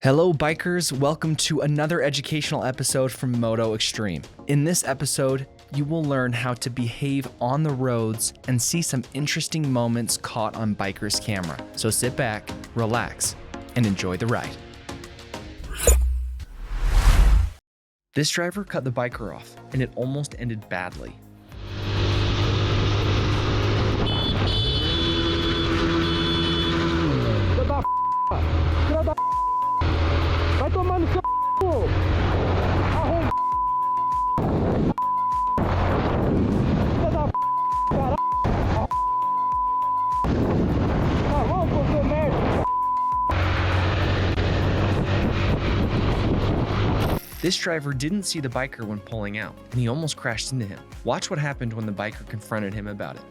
Hello bikers, welcome to another educational episode from Moto Extreme. In this episode, you will learn how to behave on the roads and see some interesting moments caught on bikers' camera. So sit back, relax, and enjoy the ride. This driver cut the biker off, and it almost ended badly. This driver didn't see the biker when pulling out, and he almost crashed into him. Watch what happened when the biker confronted him about it.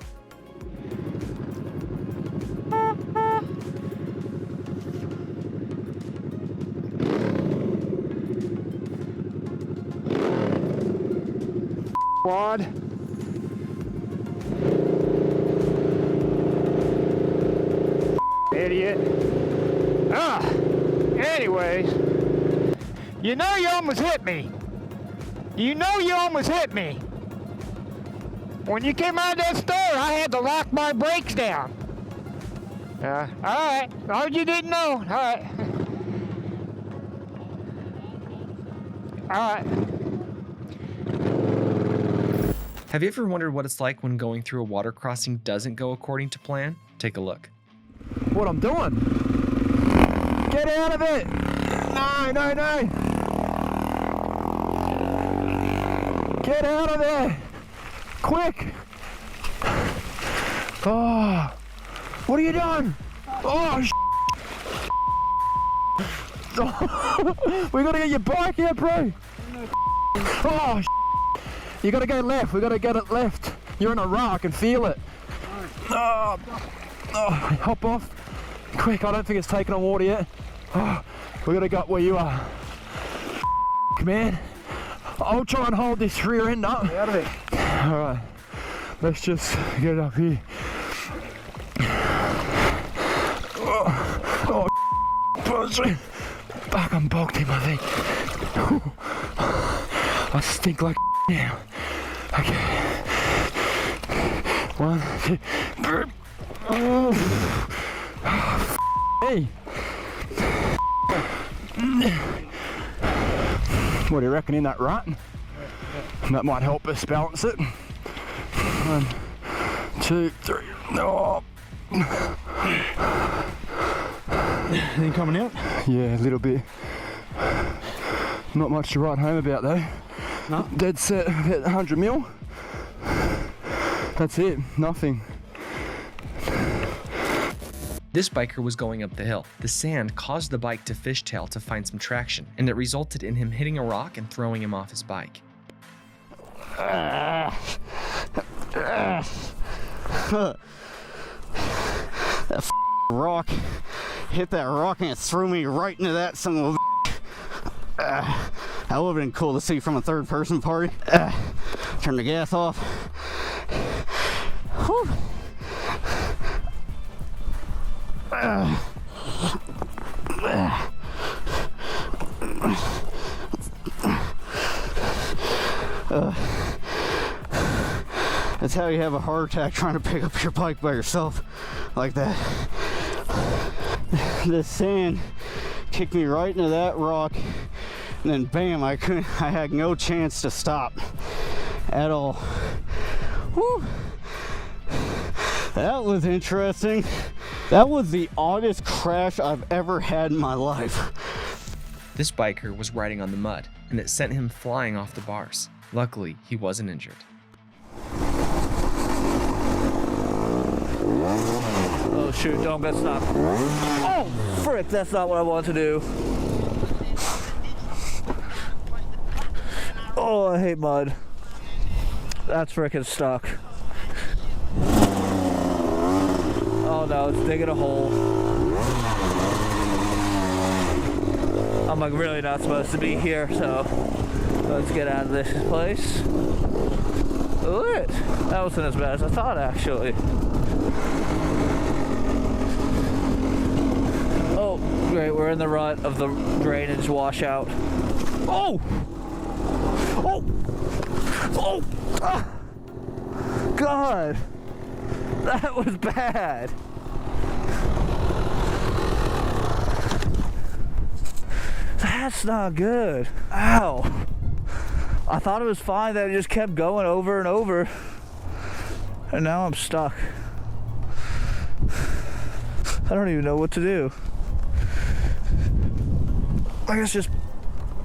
Quad. Idiot. Anyways. You know you almost hit me. You know you almost hit me. When you came out of that store, I had to lock my brakes down. Alright. Oh, you didn't know. Alright. Alright. Have you ever wondered what it's like when going through a water crossing doesn't go according to plan? Take a look. What I'm doing? Get out of it! No! Get out of there! Quick! Oh! What are you doing? Oh, we gotta get your bike out, bro! Oh, you gotta go left. We gotta get it left. You're in a rock. I can feel it. Oh, hop off. Quick, I don't think it's taken on water yet. Oh, we gotta go where you are. Man, I'll try and hold this rear end up. Out of it. Alright, let's just get it up here. Fuck, I'm bogged him, I think. I stink like now. Okay. 1, 2, 3. Hey. What do you reckon in that rut? That might help us balance it. 1, 2, 3. Oh. Anything coming out? Yeah, a little bit. Not much to write home about though. No. Dead set, about 100 mil. That's it, nothing. This biker was going up the hill. The sand caused the bike to fishtail to find some traction, and it resulted in him hitting a rock and throwing him off his bike. That rock hit that rock and it threw me right into that son of a that would have been cool to see from a third person party. Turn the gas off. Whew. That's how you have a heart attack trying to pick up your bike by yourself like that. The sand kicked me right into that rock, and then bam, I had no chance to stop at all. Whew. That was interesting. That was the oddest crash I've ever had in my life. This biker was riding on the mud, and it sent him flying off the bars. Luckily, he wasn't injured. Oh shoot, don't get stopped. Oh, frick, that's not what I want to do. Oh, I hate mud. That's frickin' stuck. Oh no, it's digging a hole. I'm like really not supposed to be here, so let's get out of this place. Look, that wasn't as bad as I thought actually. Oh, Great, we're in the rut of the drainage washout. Oh! Oh! Oh! Ah! God! That was bad! That's not good. Ow! I thought it was fine that it just kept going over and over. And now I'm stuck. I don't even know what to do. I guess just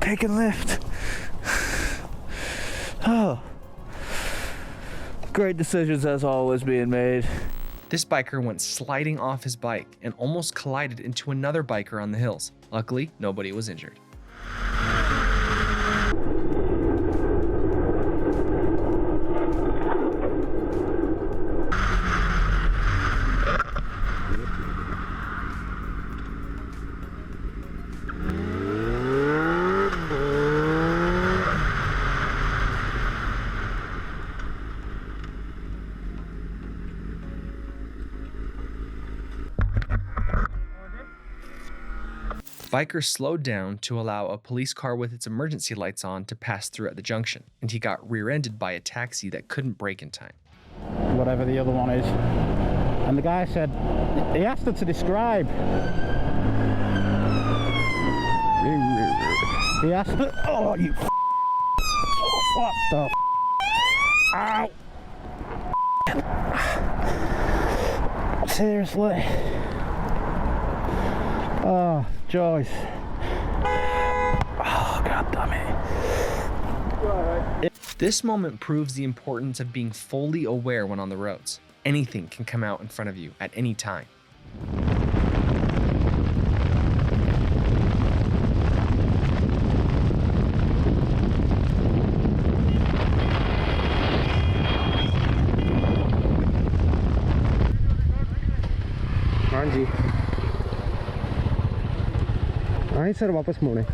pick and lift. Oh. Great decisions as always being made. This biker went sliding off his bike and almost collided into another biker on the hills. Luckily, nobody was injured. Biker slowed down to allow a police car with its emergency lights on to pass through at the junction, and he got rear-ended by a taxi that couldn't brake in time. Whatever the other one is. And the guy said, he asked her to describe. He asked her, oh, you what the ow. Seriously. Oh, Joyce. Oh, God damn it. This moment proves the importance of being fully aware when on the roads. Anything can come out in front of you at any time. Anji. Sir वापस मोड़े.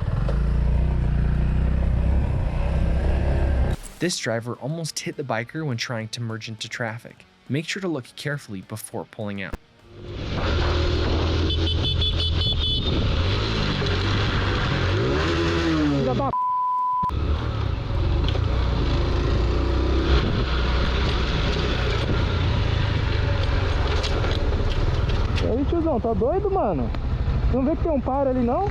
This driver almost hit the biker when trying to merge into traffic. Make sure to look carefully before pulling out. E aí, tiozão, tá doido, mano? Não vê que tem par ali, não?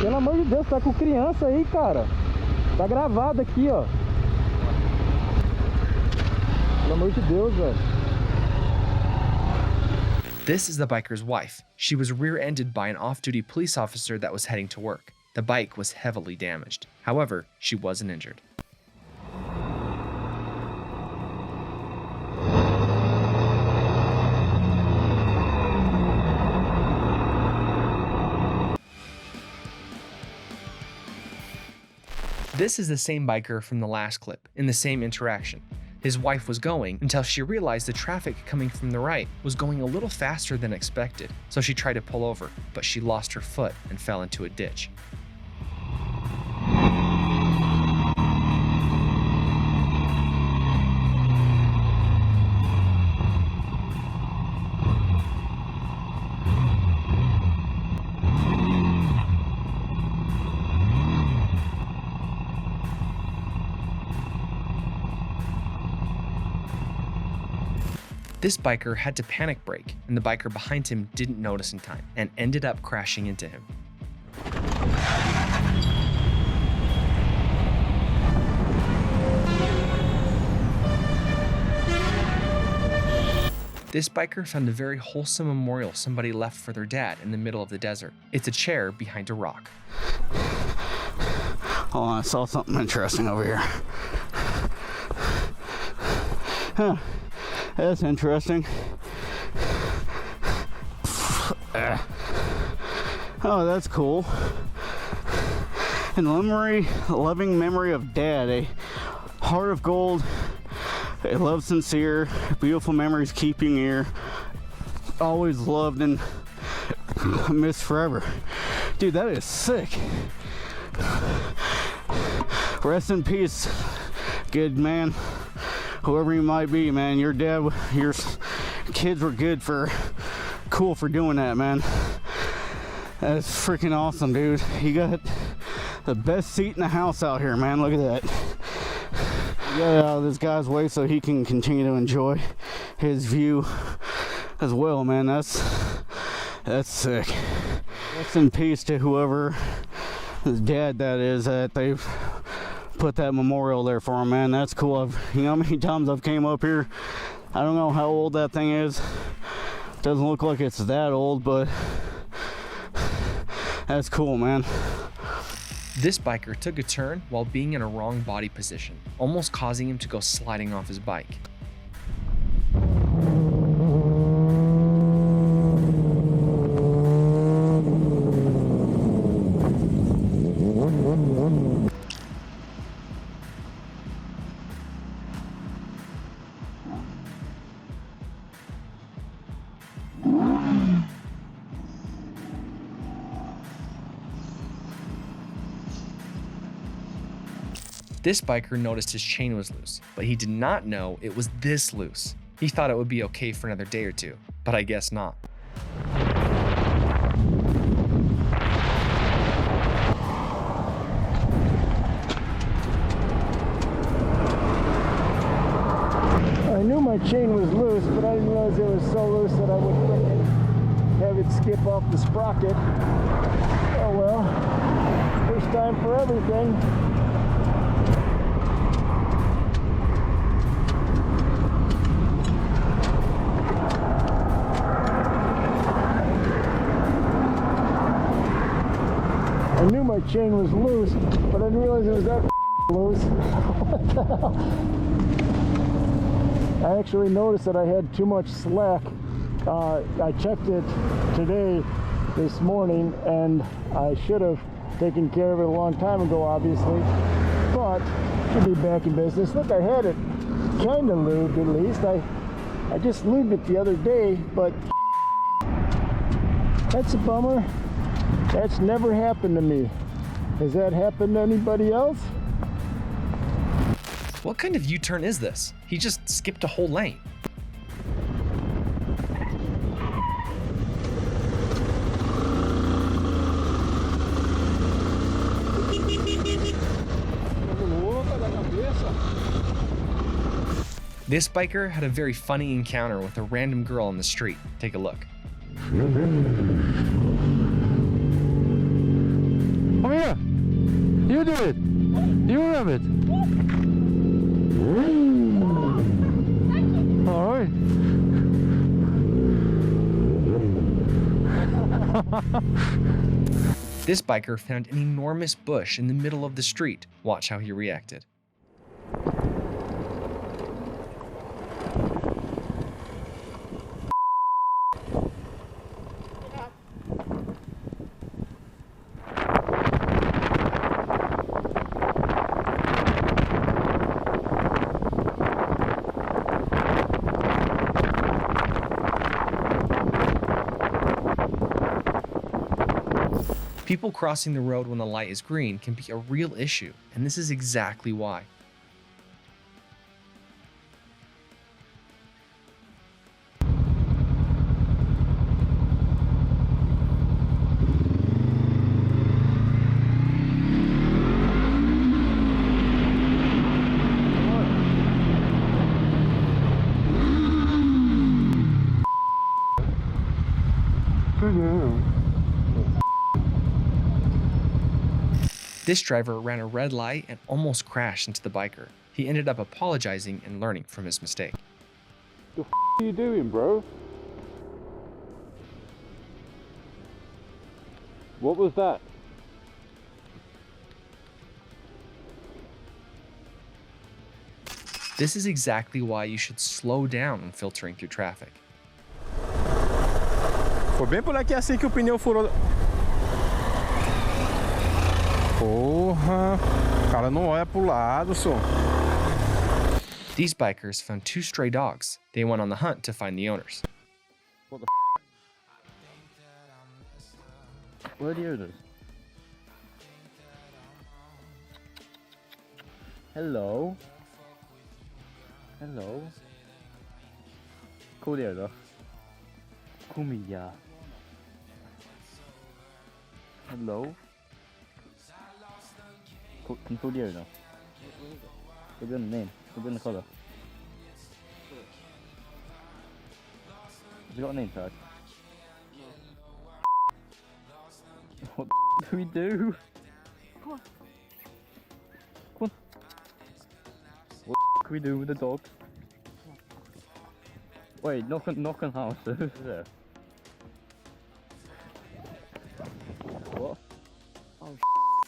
Pelo amor de Deus, tá com criança aí, cara. Tá gravado aqui, ó. Pelo amor de Deus, velho. This is the biker's wife. She was rear-ended by an off-duty police officer that was heading to work. The bike was heavily damaged. However, she wasn't injured. This is the same biker from the last clip, in the same interaction. His wife was going until she realized the traffic coming from the right was going a little faster than expected, so she tried to pull over, but she lost her foot and fell into a ditch. This biker had to panic brake, and the biker behind him didn't notice in time and ended up crashing into him. This biker found a very wholesome memorial somebody left for their dad in the middle of the desert. It's a chair behind a rock. Hold on, I saw something interesting over here. Huh. That's interesting. Oh, that's cool. In loving memory of Dad, a heart of gold, a love sincere, beautiful memories keeping here, always loved and missed forever. Dude, that is sick. Rest in peace, good man. Whoever you might be, man, your dad, your kids were cool for doing that, man. That's freaking awesome, dude. You got the best seat in the house out here, man. Look at that. Get out of this guy's way so he can continue to enjoy his view as well, man. That's sick. Rest in peace to whoever his dad that is, that they've put that memorial there for him, man. That's cool. You know how many times I've came up here? I don't know how old that thing is. Doesn't look like it's that old, but that's cool, man. This biker took a turn while being in a wrong body position, almost causing him to go sliding off his bike. This biker noticed his chain was loose, but he did not know it was this loose. He thought it would be okay for another day or two, but I guess not. I knew my chain was loose, but I didn't realize it was so loose that I would frickin' have it skip off the sprocket. Oh well, first time for everything. I knew my chain was loose, but I didn't realize it was that loose. What the hell? I actually noticed that I had too much slack. I checked it today, this morning, and I should have taken care of it a long time ago, obviously, but should be back in business. Look, I had it kind of lubed at least. I just lubed it the other day, but that's a bummer. That's never happened to me. Has that happened to anybody else? What kind of U-turn is this? He just skipped a whole lane. This biker had a very funny encounter with a random girl on the street. Take a look. Come here. You do it. You have it. All right. This biker found an enormous bush in the middle of the street. Watch how he reacted. People crossing the road when the light is green can be a real issue, and this is exactly why. This driver ran a red light and almost crashed into the biker. He ended up apologizing and learning from his mistake. The f are you doing, bro? What was that? This is exactly why you should slow down when filtering through traffic. Foi bem por aqui assim que o pneu furou. Porra, o cara não olha pro lado, só. These bikers found two stray dogs. They went on the hunt to find the owners. What the Where are the owners? Hello? Hello? Cool the owner. Come here. Hello? Can you pull the air now? Put in the name. Put in the colour. Have you got a name tag? What do we do? Come on. Come on. What can we do with the dog? Wait, knock on house. There. What? Oh,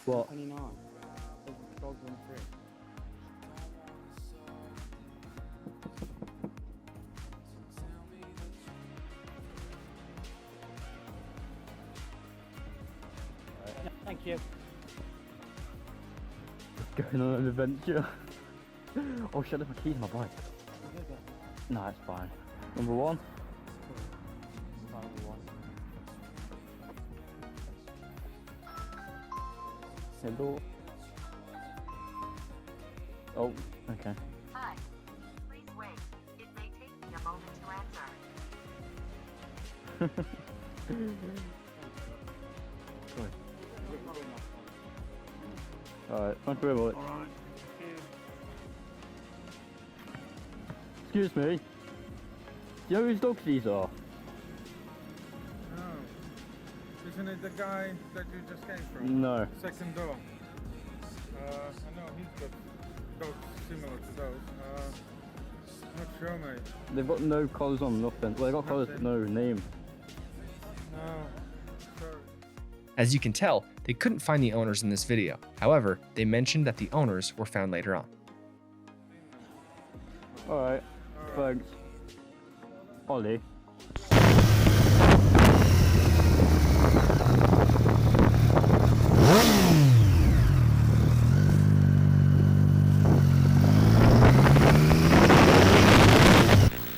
what? 29. The dog's on 3. Thank you. Going on an adventure. Oh shit, there's my keys in my bike. Nah, it's fine. Number 1. Hello. Oh, okay. Hi. Please wait. It may take me a moment to answer. Alright, thank you very much. Alright. Excuse me. Do you know whose dogs these are? No. Isn't it the guy that you just came from? No. Second door. I know he's got dogs similar to those. Not sure, mate. They've got no collars on, nothing. Well, they got collars but no name. No. Sorry. As you can tell, they couldn't find the owners in this video. However, they mentioned that the owners were found later on. Alright, thanks. Ollie.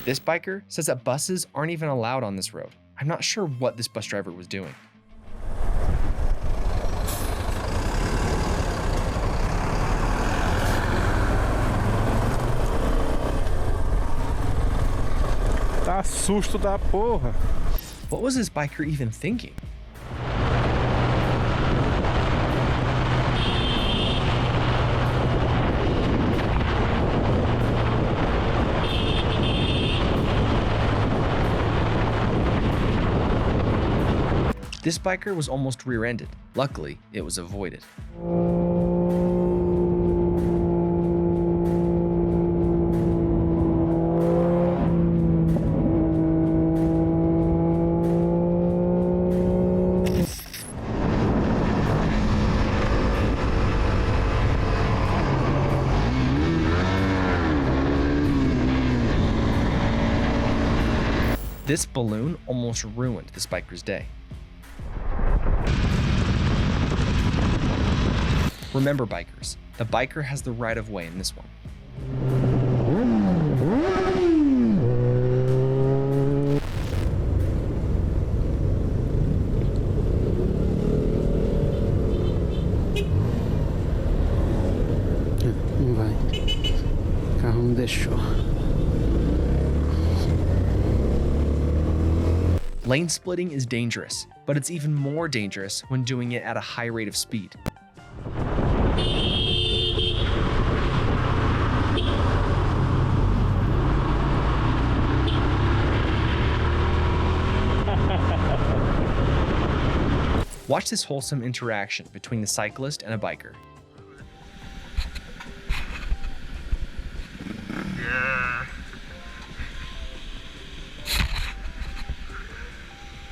This biker says that buses aren't even allowed on this road. I'm not sure what this bus driver was doing. Tá susto da porra. What was this biker even thinking? This biker was almost rear-ended. Luckily, it was avoided. This balloon almost ruined this biker's day. Remember, bikers, the biker has the right of way in this one. Vai. Carro não deixou. Lane splitting is dangerous, but it's even more dangerous when doing it at a high rate of speed. Watch this wholesome interaction between the cyclist and a biker. Yeah.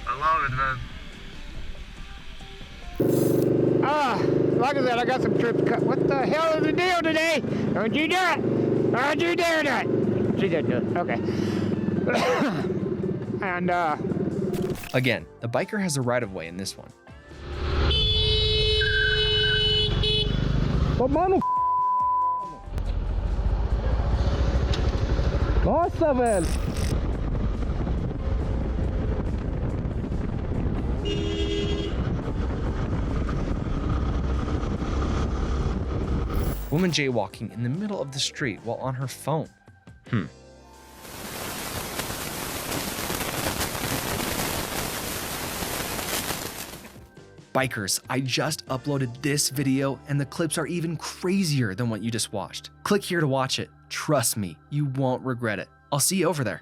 I love it, man. Like I said, I got some trips cut. What the hell is the deal today? Don't you do it! Don't you dare do it! She did do it. Okay. And, Again, the biker has a right of way in this one. Oh, mano! Nossa, velho! Woman jaywalking in the middle of the street while on her phone. Bikers, I just uploaded this video and the clips are even crazier than what you just watched. Click here to watch it. Trust me, you won't regret it. I'll see you over there.